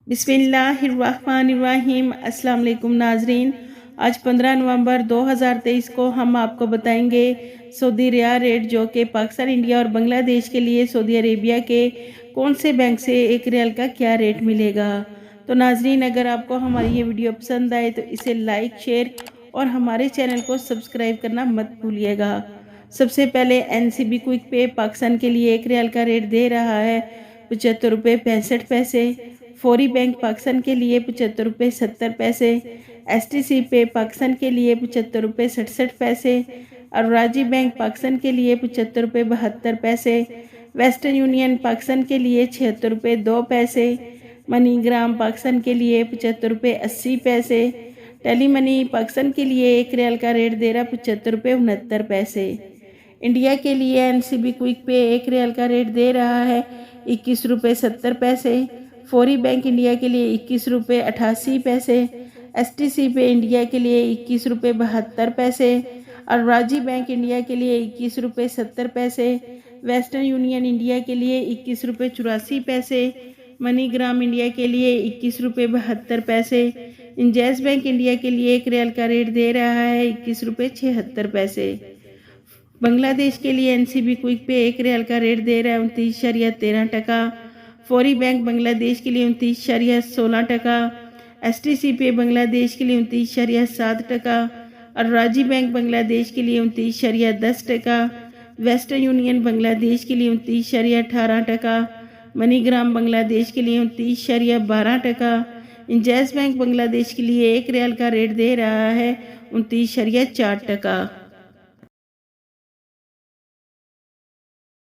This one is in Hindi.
बिस्मिल्लाहिर्रहमानिर्रहीम। अस्सलाम वालेकुम नाजरीन। आज 15 नवंबर 2023 को हम आपको बताएंगे सऊदी रियाल रेट, जो कि पाकिस्तान, इंडिया और बांग्लादेश के लिए सऊदी अरेबिया के कौन से बैंक से एक रियाल का क्या रेट मिलेगा। तो नाजरीन, अगर आपको हमारी ये वीडियो पसंद आए तो इसे लाइक, शेयर और हमारे चैनल को सब्सक्राइब करना मत भूलिएगा। सबसे पहले NCB क्विक पे पाकिस्तान के लिए एक रियाल का रेट दे रहा है 75 रुपये 65 पैसे। फौरी बैंक पाकिस्तान के लिए 75 रुपये 70 पैसे। STC पे पाकिस्तान के लिए 75 रुपये 67 पैसे। और राजी बैंक पाकिस्तान के लिए 75 रुपये 72 पैसे। वेस्टर्न यूनियन पाकिस्तान के लिए 76 रुपये 2 पैसे। मनीग्राम पाकिस्तान के लिए 75 रुपये 80 पैसे। टेली मनी पाकिस्तान के लिए एक रियाल का रेट दे रहा 75 रुपये 69 पैसे। इंडिया के लिए NCB क्विक पे एक रियाल का रेट दे रहा है 21 रुपये 70 पैसे। फौरी बैंक इंडिया के लिए 21 रुपये 88 पैसे। STC पे इंडिया के लिए 21 रुपये 72 पैसे। और राजी बैंक इंडिया के लिए 21 रुपये 70 पैसे। वेस्टर्न यूनियन इंडिया के लिए 21 रुपये 84 पैसे। मनीग्राम इंडिया के लिए 21 रुपये 72 पैसे। इंजैस बैंक इंडिया के लिए एक रियाल का रेट दे रहा है 21 रुपये 76 पैसे। बांग्लादेश के लिए NCB क्विक पे एक रियाल का रेट दे रहा है 29.13 टका। फौरी बैंक बांग्लादेश के लिए 29.16 टका। STC पे बांग्लादेश के लिए 29.7 टका। और राजी बैंक बांग्लादेश के लिए 29.10 टका। वेस्टर्न यूनियन बांग्लादेश के लिए 29.18 टका। मनीग्राम बांग्लादेश के लिए 29.12 टका। इंजैस बैंक बांग्लादेश के लिए एक रियाल का रेट दे रहा है 29.4 टका।